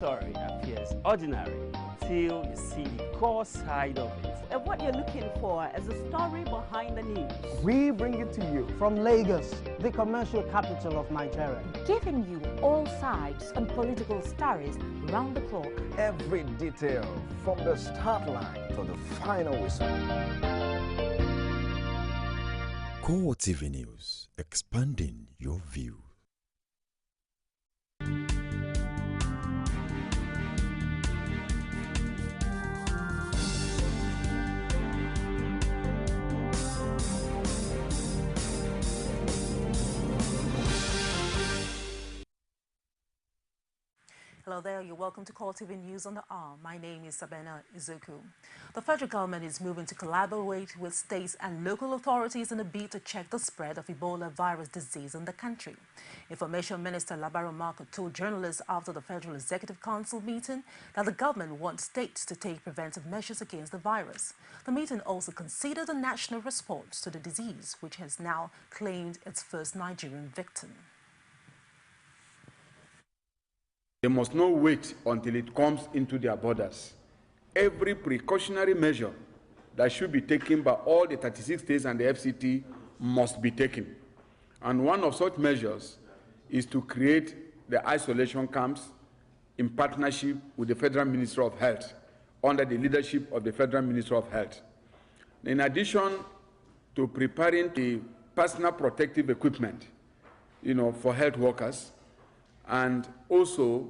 Story appears ordinary until you see the core side of it. And what you're looking for is the story behind the news. We bring it to you from Lagos, the commercial capital of Nigeria. Giving you all sides and political stories round the clock. Every detail from the start line to the final whistle. CoreTV News, expanding your view. Hello there, you're welcome to CoreTV News on the Hour. My name is Sabena Izuku. The federal government is moving to collaborate with states and local authorities in a bid to check the spread of Ebola virus disease in the country. Information Minister Labaro Marco told journalists after the Federal Executive Council meeting that the government wants states to take preventive measures against the virus. The meeting also considered a national response to the disease, which has now claimed its first Nigerian victim. They must not wait until it comes into their borders. Every precautionary measure that should be taken by all the 36 states and the FCT must be taken. And one of such measures is to create the isolation camps in partnership with the Federal Ministry of Health, under the leadership of the Federal Ministry of Health. In addition to preparing the personal protective equipment, for health workers, and also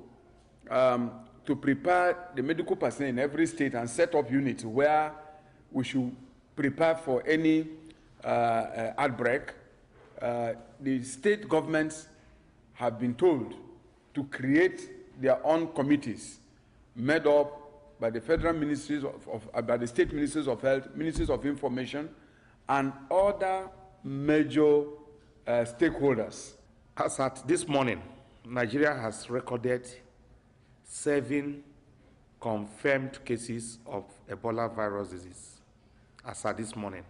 to prepare the medical personnel in every state and set up units where we should prepare for any outbreak. The state governments have been told to create their own committees made up by the federal ministries by the state ministries of health, ministries of information, and other major stakeholders. As at this morning, Nigeria has recorded 7 confirmed cases of Ebola virus disease as at this morning.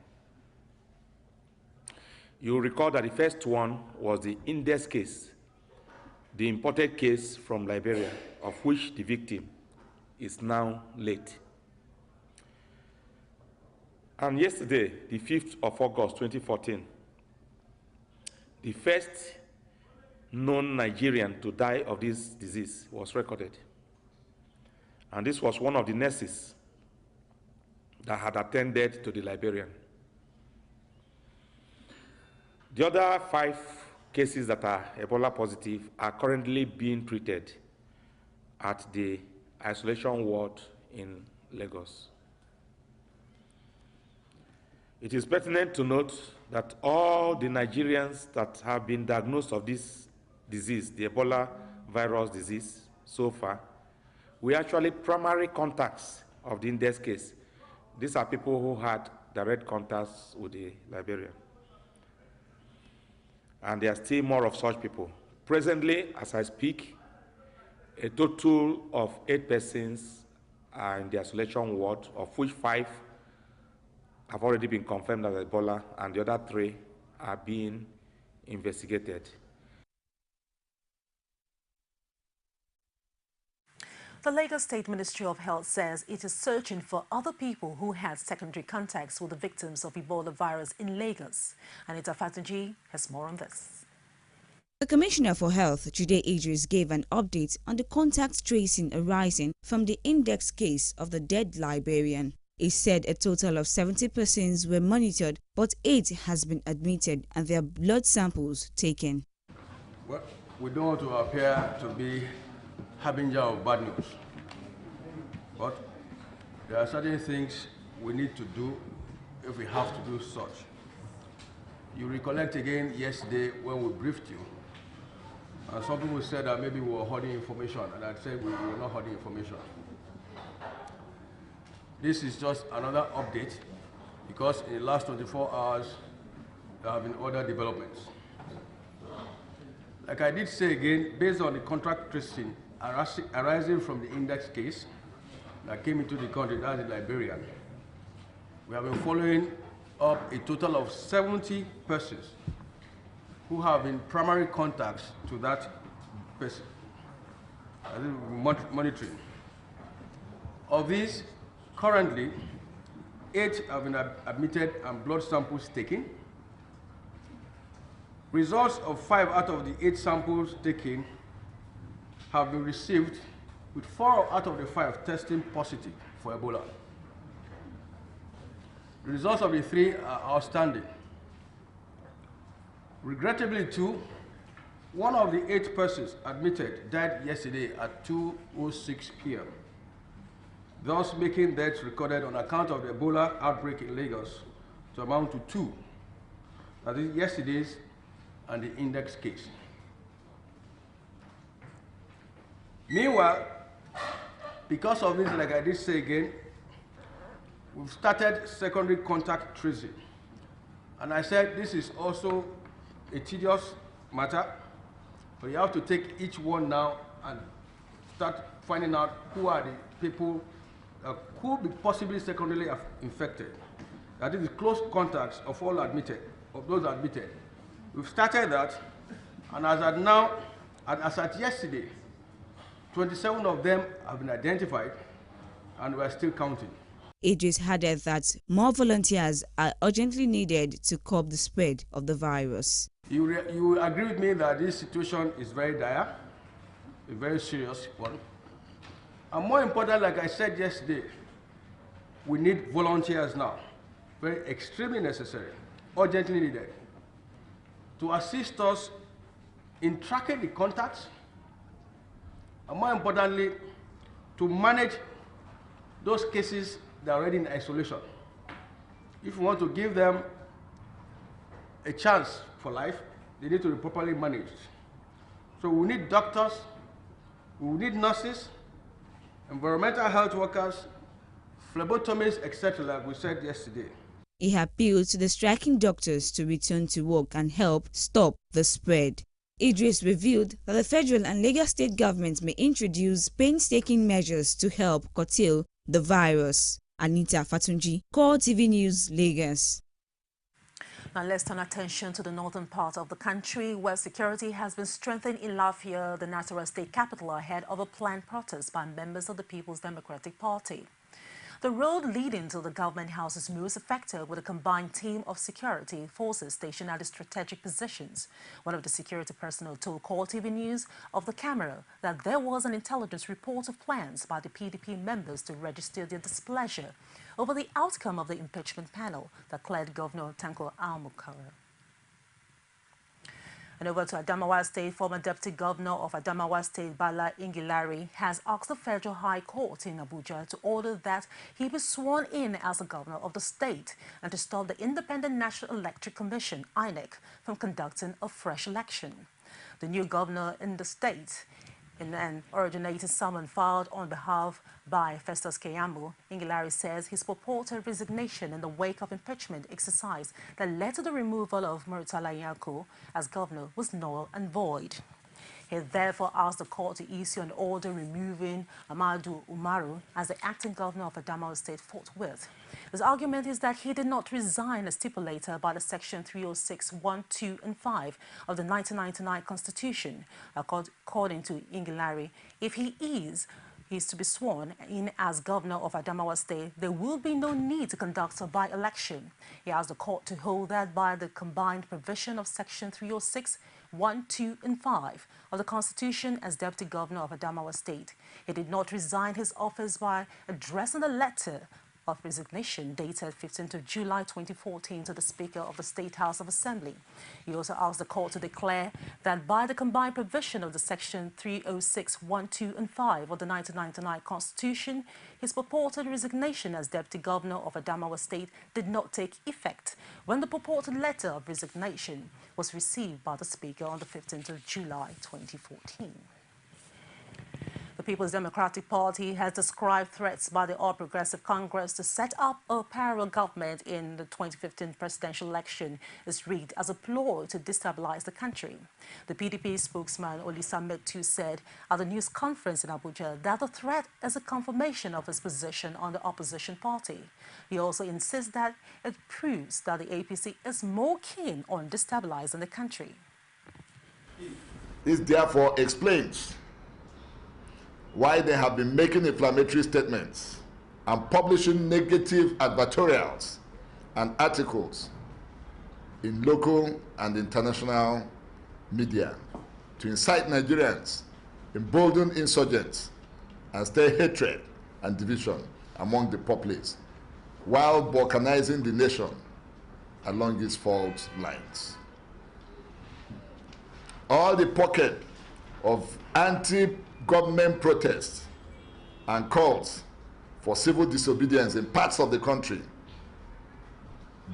You'll recall that the first one was the index case, the imported case from Liberia, of which the victim is now late. And yesterday, the 5th of August 2014, the first known Nigerian to die of this disease was recorded. And this was one of the nurses that had attended to the Liberian. The other 5 cases that are Ebola positive are currently being treated at the isolation ward in Lagos. It is pertinent to note that all the Nigerians that have been diagnosed of this disease, the Ebola virus disease, so far, we actually primary contacts of the index case. These are people who had direct contacts with the Liberian. And there are still more of such people. Presently, as I speak, a total of 8 persons are in the isolation ward, of which 5 have already been confirmed as Ebola, and the other 3 are being investigated. The Lagos State Ministry of Health says it is searching for other people who had secondary contacts with the victims of Ebola virus in Lagos. Anita Fatunji has more on this. The Commissioner for Health, Jude Idris, gave an update on the contact tracing arising from the index case of the dead Liberian. He said a total of 70 persons were monitored, but 8 has been admitted and their blood samples taken. Well, we don't want to appear to be harbinger of bad news, but there are certain things we need to do if we have to do such. You recollect again yesterday when we briefed you, and some people said that maybe we were holding information, and I said we were not holding information. This is just another update, because in the last 24 hours, there have been other developments. Like I did say again, based on the contract tracing arising from the index case that came into the country, that's the Liberian, we have been following up a total of 70 persons who have been primary contacts to that person. monitoring. Of these, currently, 8 have been admitted and blood samples taken. Results of 5 out of the 8 samples taken have been received, with 4 out of the 5 testing positive for Ebola. The results of the 3 are outstanding. Regrettably too, one of the 8 persons admitted died yesterday at 2:06 p.m., thus making deaths recorded on account of the Ebola outbreak in Lagos to amount to 2. That is yesterday's and the index case. Meanwhile, because of this, like I did say again, we've started secondary contact tracing. And I said this is also a tedious matter, but you have to take each one now and start finding out who are the people who will be possibly secondarily infected. That is the close contacts of all admitted, of those admitted. We've started that, and as at now, as at yesterday, 27 of them have been identified, and we are still counting. Idris added that more volunteers are urgently needed to curb the spread of the virus. You agree with me that this situation is very dire, a very serious one. And more important, like I said yesterday, we need volunteers now, very extremely necessary, urgently needed, to assist us in tracking the contacts, and more importantly, to manage those cases that are already in isolation. If we want to give them a chance for life, they need to be properly managed. So we need doctors, we need nurses, environmental health workers, phlebotomists, etc., like we said yesterday. He appealed to the striking doctors to return to work and help stop the spread. Idris revealed that the federal and Lagos state governments may introduce painstaking measures to help curtail the virus. Anita Fatunji, CoreTV News, Lagos. Now let's turn attention to the northern part of the country, where security has been strengthened in Lafia, the Nasarawa state capital, ahead of a planned protest by members of the People's Democratic Party. The road leading to the government house is most affected, with a combined team of security forces stationed at the strategic positions. One of the security personnel told CoreTV News of the camera that there was an intelligence report of plans by the PDP members to register their displeasure over the outcome of the impeachment panel that cleared Governor Tanko Almukara. And over to Adamawa State, former Deputy Governor of Adamawa State, Bala Ingilari, has asked the Federal High Court in Abuja to order that he be sworn in as the governor of the state and to stop the Independent National Electoral Commission, INEC, from conducting a fresh election. The new governor in the state, in an originated summons filed on behalf by Festus Keyambu, Ingilari says his purported resignation in the wake of impeachment exercise that led to the removal of Murtala Nyako as governor was null and void. He therefore asked the court to issue an order removing Amadu Umaru as the acting governor of Adamawa State forthwith. His argument is that he did not resign as stipulated by the Section 306, 1, 2, and 5 of the 1999 Constitution. According to Ingilari, if he is to be sworn in as governor of Adamawa State, there will be no need to conduct a by-election. He asked the court to hold that by the combined provision of Section 306, 1, 2, and 5 of the Constitution as Deputy Governor of Adamawa State. He did not resign his office by addressing a letter of resignation dated 15th of July 2014 to the Speaker of the State House of Assembly. He also asked the court to declare that by the combined provision of the Section 306, 1, 2, and 5 of the 1999 Constitution, his purported resignation as Deputy Governor of Adamawa State did not take effect when the purported letter of resignation was received by the Speaker on the 15th of July 2014. The People's Democratic Party has described threats by the All Progressive Congress to set up a parallel government in the 2015 presidential election as rigged as a ploy to destabilize the country. The PDP spokesman Olisa Metu said at the news conference in Abuja that the threat is a confirmation of his position on the opposition party. He also insists that it proves that the APC is more keen on destabilizing the country. This therefore explains why they have been making inflammatory statements and publishing negative advertorials and articles in local and international media to incite Nigerians, embolden insurgents, and stir hatred and division among the populace, while balkanizing the nation along its fault lines. All the pocket of anti-government protests and calls for civil disobedience in parts of the country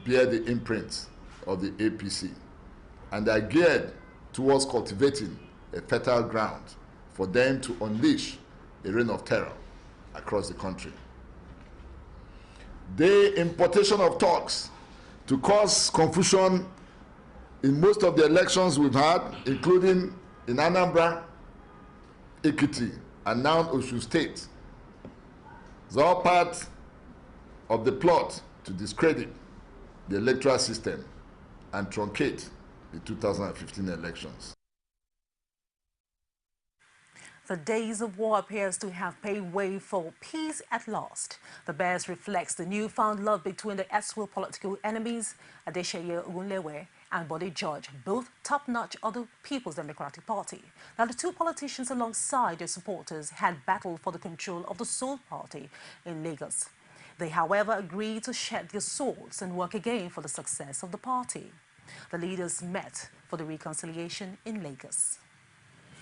bear the imprint of the APC, and are geared towards cultivating a fertile ground for them to unleash a reign of terror across the country. The importation of talks to cause confusion in most of the elections we've had, including in Anambra, Ekiti, and now Osun State, is all part of the plot to discredit the electoral system and truncate the 2015 elections. The days of war appears to have paved way for peace at last. The best reflects the newfound love between the erstwhile political enemies, Adeseye Ogunlewe and Bode George, both top-notch of the People's Democratic Party. Now, the two politicians alongside their supporters had battled for the control of the sole party in Lagos. They, however, agreed to shed their swords and work again for the success of the party. The leaders met for the reconciliation in Lagos.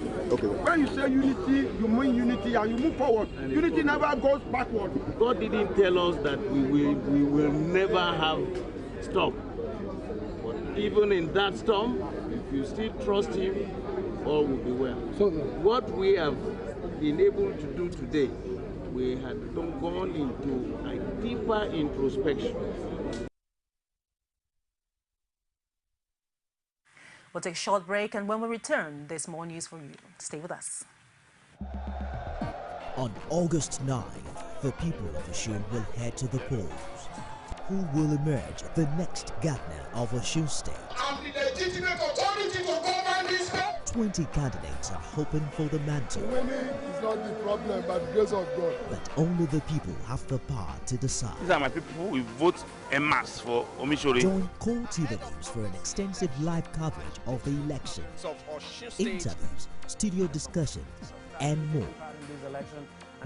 Okay. When you say unity, you mean unity and you move forward. Unity never goes backward. God didn't tell us that we will never have storm. But even in that storm, if you still trust Him, all will be well. So what we have been able to do today, we had gone into a deeper introspection. We'll take a short break, and when we return, there's more news for you. Stay with us. On August 9th, the people of Osun will head to the polls. Who will emerge the next governor of Osun State? And the legitimate authority to govern this state. 20 candidates are hoping for the mantle. Winning is not the problem, but the grace of God. But only the people have the power to decide. These are my people who will vote en masse for Omishori. Join CoreTV News for an extensive live coverage of the elections, interviews, studio discussions, and more.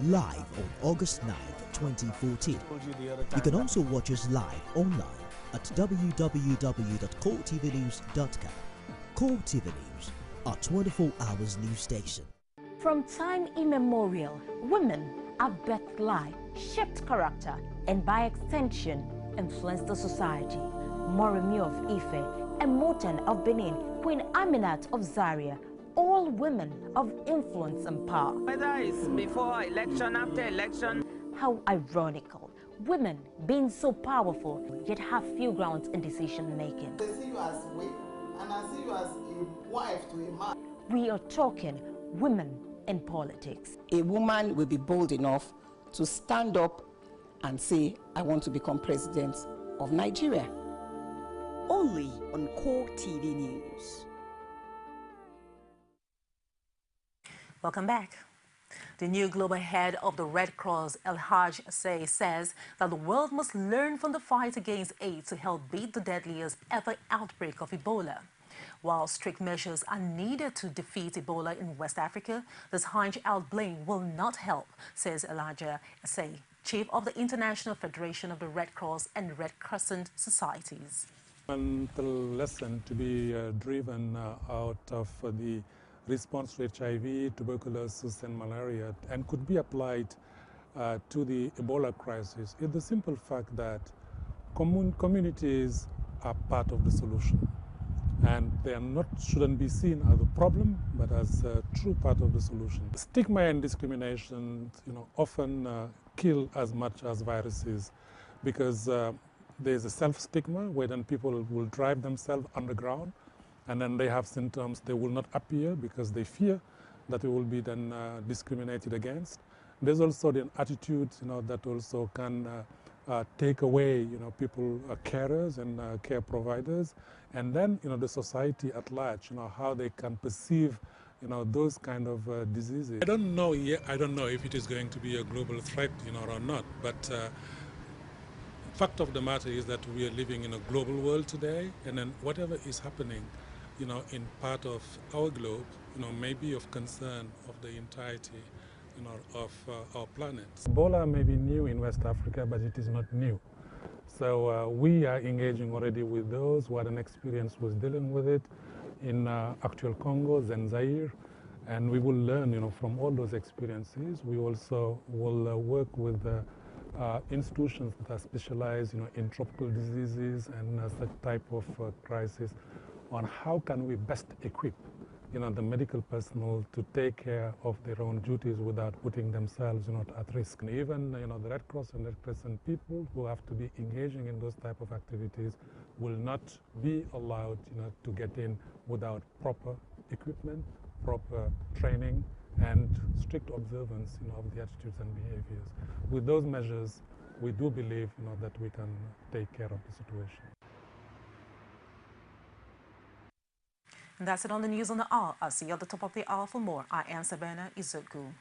Live on August 9th, 2014. You can also watch us live online at www.coretvnews.com. CoreTV News, our 24 hours news station. From time immemorial, women have birthed life, shaped character, and by extension, influenced the society. Moremi of Ife, Emotan of Benin, Queen Aminat of Zaria, all women of influence and power. Whether it's before election, after election. How ironical. Women being so powerful, yet have few grounds in decision making. They see you as a wife, and I see you as a wife to a man. We are talking women in politics. A woman will be bold enough to stand up and say, I want to become president of Nigeria. Only on CoreTV News. Welcome back. The new global head of the Red Cross, El Haj Say, says that the world must learn from the fight against AIDS to help beat the deadliest ever outbreak of Ebola. While strict measures are needed to defeat Ebola in West Africa, this Haj outblaying will not help, says El Haj Say, chief of the International Federation of the Red Cross and Red Crescent Societies. Fundamental lesson to be driven out of the response to HIV, tuberculosis, and malaria, and could be applied to the Ebola crisis, is the simple fact that communities are part of the solution. And they are not, shouldn't be seen as a problem, but as a true part of the solution. Stigma and discrimination, often kill as much as viruses, because there's a self-stigma where then people will drive themselves underground, and then they have symptoms. They will not appear because they fear that they will be then discriminated against. There's also the attitude, that also can take away, people, carers and care providers, and then, the society at large, how they can perceive those kind of diseases. I don't know yet. I don't know if it is going to be a global threat, or not. But fact of the matter is that we are living in a global world today, and then whatever is happening, in part of our globe, may be of concern of the entirety, of our planet. Ebola may be new in West Africa, but it is not new. So we are engaging already with those who had an experience with dealing with it in actual Congo and Zaire, and we will learn, from all those experiences. We also will work with institutions that are specialized, in tropical diseases and such type of crisis, on how can we best equip, the medical personnel to take care of their own duties without putting themselves, at risk. And even, the Red Cross and Red Crescent people who have to be engaging in those type of activities will not be allowed, to get in without proper equipment, proper training, and strict observance, of the attitudes and behaviors. With those measures, we do believe, that we can take care of the situation. And that's it on the news on the hour. I'll see you at the top of the hour for more. I am Sabina Izoku.